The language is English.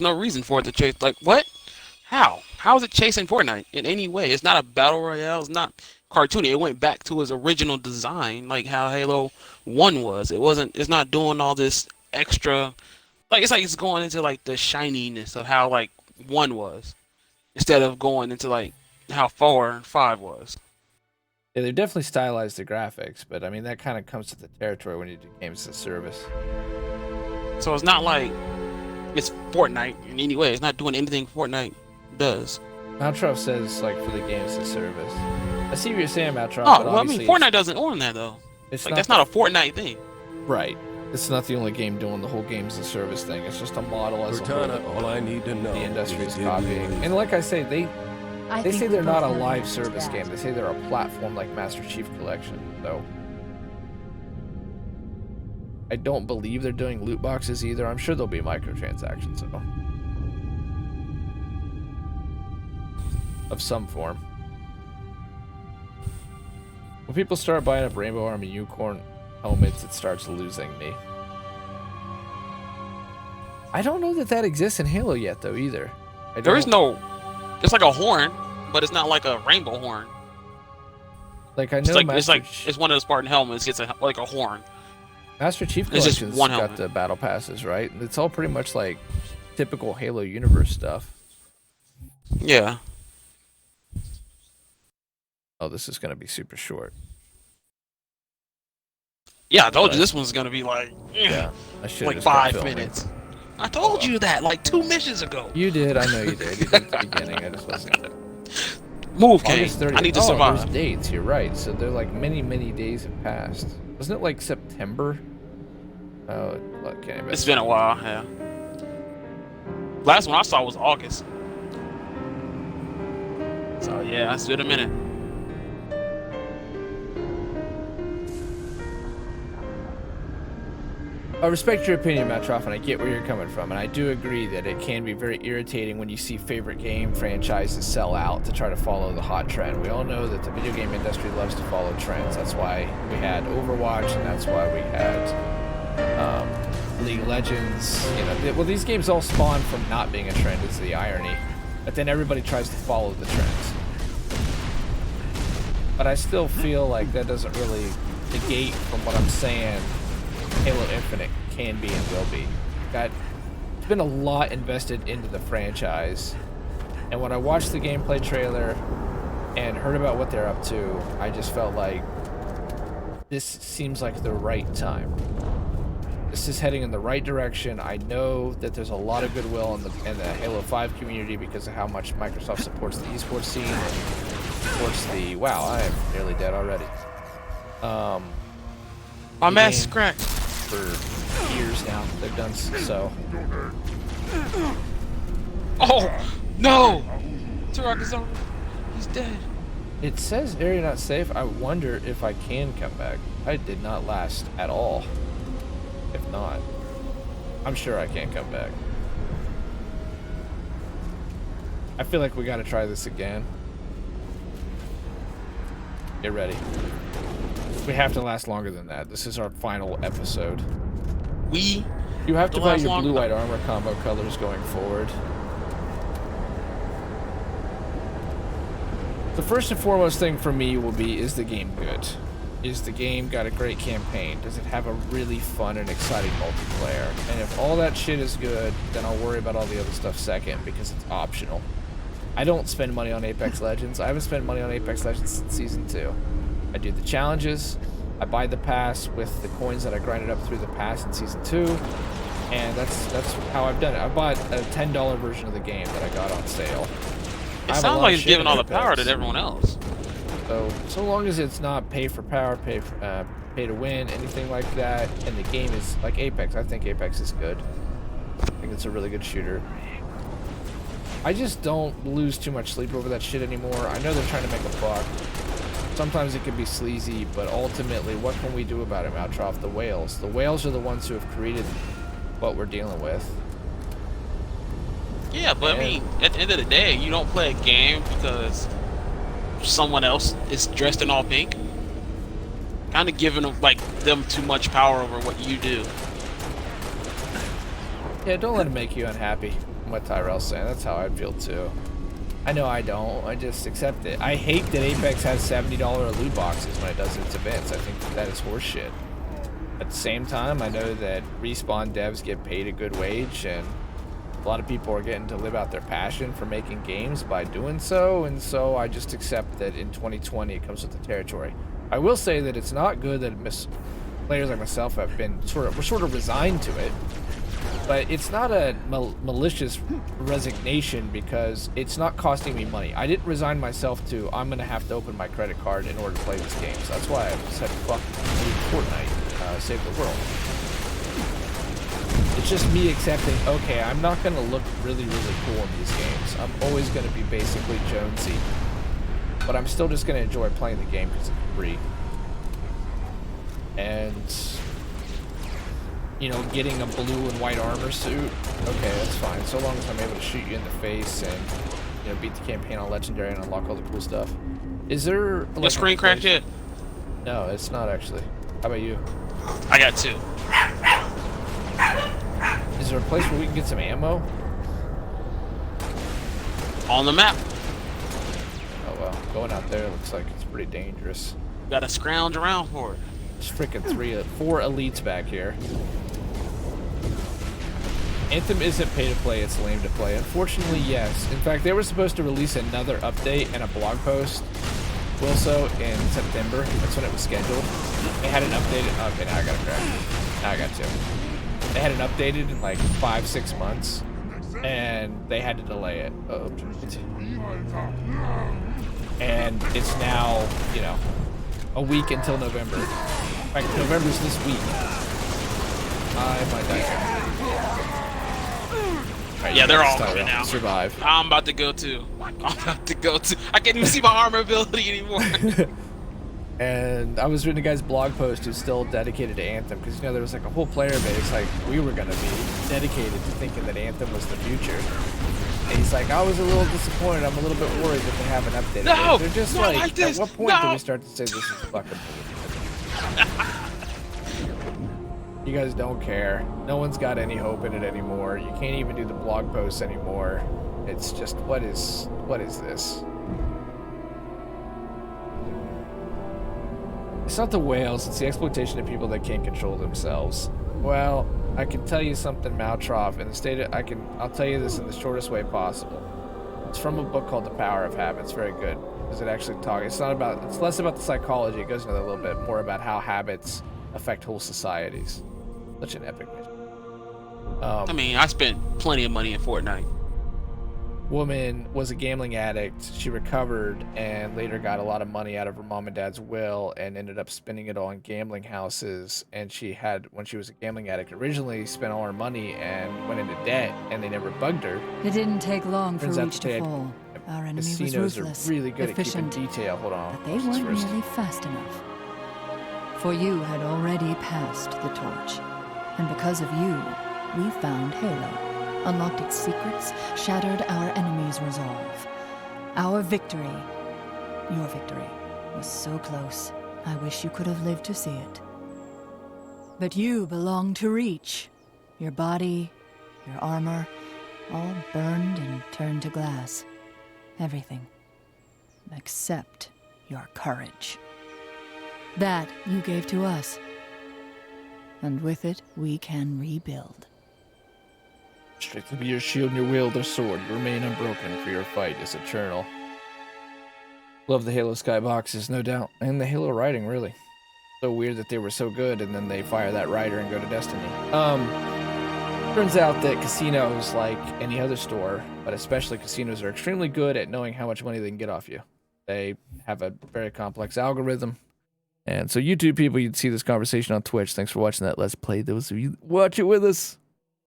No reason for it to chase. Like what? How? How is it chasing Fortnite in any way? It's not a battle royale. It's not cartoony. It went back to its original design, like how Halo One was. It wasn't. It's not doing all this extra. Like it's going into like the shininess of how like One was, instead of going into like how 4 and 5 was. Yeah, they've definitely stylized the graphics, but I mean that kind of comes to the territory when you do games as a service. So it's not like it's Fortnite in any way. It's not doing anything Fortnite does. Maltroff says like for the games as a service. I see what you're saying, Maltroff, Oh but well, I mean obviously Fortnite doesn't own that though. it's Like not that's not a Fortnite thing. right. It's not the only game doing the whole games as a service thing. It's just a model as a whole Cortana, all I need to know the industry is is copying. And like I say, they say think they're we not a both know live the service answer to game. that. They say they're a platform like Master Chief Collection. So I don't believe they're doing loot boxes either. I'm sure there'll be microtransactions though. Of some form. When people start buying up Rainbow Army Unicorn helmets, it starts losing me. I don't know that that exists in Halo yet though either. There is no. It's like a horn, but it's not like a rainbow horn. like I It's know like Master it's one of the Spartan helmets gets like a horn. Master Chief It's just Collection's one got helmet. the battle passes, right? It's all pretty much like typical Halo universe stuff. Yeah. Oh, this is gonna be super short. Yeah, I told Right. you this one's gonna be like Yeah, I should like just kept 5 filming. minutes. I told you that like 2 missions ago. You did, I know you did. You did at the beginning. I just wasn't. Move, Kane. August 30th. I need to Oh, survive. there's dates. You're right. So they're like many days have passed. Wasn't it like September? Oh, look, can't even. It's been a while. Yeah. Last one I saw was August. So yeah, it's been a minute. I respect your opinion, Matroff, and I get where you're coming from, and I do agree that it can be very irritating when you see favorite game franchises sell out to try to follow the hot trend. We all know that the video game industry loves to follow trends. That's why we had Overwatch, and that's why we had League of Legends. You know, well, these games all spawn from not being a trend. It's the irony, but then everybody tries to follow the trends. But I still feel like that doesn't really negate from what I'm saying. Halo Infinite can be and will be. There's been a lot invested into the franchise, and when I watched the gameplay trailer and heard about what they're up to, I just felt like this seems like the right time. This is heading in the right direction. I know that there's a lot of goodwill in the Halo 5 community because of how much Microsoft supports the esports scene and supports the wow, I am nearly dead already. My the mask is game cracked. For years now. They've done so. Oh no! Turok is over. He's dead. It says area not safe. I wonder if I can come back. I did not last at all. If not, I'm sure I can't come back. I feel like we gotta try this again. Get ready. We have to last longer than that. This is our final episode. We You have to To buy last your long- blue-white armor combo colors going forward. The first and foremost thing for me will be, is the game good? Is the game got a great campaign? Does it have a really fun and exciting multiplayer? And if all that shit is good, then I'll worry about all the other stuff second because it's optional. I don't spend money on Apex Legends. I haven't spent money on Apex Legends since Season 2. I do the challenges, I buy the pass with the coins that I grinded up through the pass in Season 2, and that's how I've done it. I bought a $10 version of the game that I got on sale. It I have a sounds lot like of it's shit giving in all the Apex. power to everyone else. So long as it's not pay for power, pay to win, anything like that, and the game is like Apex. I think Apex is good. I think it's a really good shooter. I just don't lose too much sleep over that shit anymore. I know they're trying to make a buck. Sometimes it can be sleazy, but ultimately, what can we do about it, Maltroff? The whales. The whales are the ones who have created what we're dealing with. Yeah, but I mean, at the end of the day, you don't play a game because someone else is dressed in all pink. Kind of giving them them too much power over what you do. Yeah, don't let it make you unhappy. what Tyrell's saying. That's how I'd feel too. I know I don't. I just accept it. I hate that Apex has $70 loot boxes when it does its events. I think that is horseshit. At the same time, I know that Respawn devs get paid a good wage, and a lot of people are getting to live out their passion for making games by doing so, and so I just accept that in 2020 it comes with the territory. I will say that it's not good that players like myself have been sort of resigned to it, but it's not a malicious resignation because it's not costing me money. I didn't resign myself to I'm gonna have to open my credit card in order to play this game. So that's why I said fuck Fortnite, save the world. It's just me accepting, okay, I'm not gonna look really cool in these games. I'm always gonna be basically Jonesy, but I'm still just gonna enjoy playing the game because it's free. And you know, getting a blue and white armor suit, okay, that's fine. So long as I'm able to shoot you in the face and, you know, beat the campaign on Legendary and unlock all the cool stuff. Is there... Like, the screen cracked yet? No, it's not actually. How about you? I got 2. Is there a place where we can get some ammo? On the map. Oh, well. Going out there looks like it's pretty dangerous. Gotta scrounge around for it. There's freaking 4 elites back here. Anthem isn't pay to play, it's lame to play. Unfortunately, yes. In fact, they were supposed to release another update and a blog post also in September. That's when it was scheduled. They had it updated. Okay, now I gotta crash. Now I got 2. They had it updated in like 5-6 months, and they had to delay it. Oh, and it's now, you know, a week until November. In fact, November's this week. I might die. Right, yeah, they're all coming now. Survive. I'm about to go too. I can't even see my armor ability anymore. And I was reading a guy's blog post who's still dedicated to Anthem because, you know, there was like a whole player base like we were gonna be dedicated to thinking that Anthem was the future. And he's like, I was a little disappointed. I'm a little bit worried that they haven't updated No, it. They're just like at what point no. do we start to say this is fucking You guys don't care. No one's got any hope in it anymore. You can't even do the blog posts anymore. It's just, what is this? It's not the whales, it's the exploitation of people that can't control themselves. Well, I can tell you something, Maltroff, in the state of, I'll tell you this in the shortest way possible. It's from a book called The Power of Habit. It's very good. Because it actually it's less about the psychology, it goes into a little bit more about how habits affect whole societies. Such an epic mission. I mean, I spent plenty of money in Fortnite. Woman was a gambling addict. She recovered and later got a lot of money out of her mom and dad's will and ended up spending it all on gambling houses. And she had, when she was a gambling addict, originally spent all her money and went into debt, and they never bugged her. It didn't take long for Turns out Reach they to had- fall. Our enemy was Casinos ruthless, are really good efficient, at keeping detail. Hold on. but they what's this weren't first? nearly fast enough. For you had already passed the torch, and because of you, we found Halo, unlocked its secrets, shattered our enemy's resolve. Our victory, your victory, was so close. I wish you could have lived to see it. But you belong to Reach. Your body, your armor, all burned and turned to glass. Everything. Except your courage. That you gave to us. And with it, we can rebuild. Strength be your shield and your wield or sword. You remain unbroken, for your fight is eternal. Love the Halo skyboxes, no doubt. And the Halo writing, really. So weird that they were so good, and then they fire that writer and go to Destiny. Turns out that casinos, like any other store, but especially casinos, are extremely good at knowing how much money they can get off you. They have a very complex algorithm. And so YouTube people, you'd see this conversation on Twitch. Thanks for watching that Let's Play. Those of you watch it with us.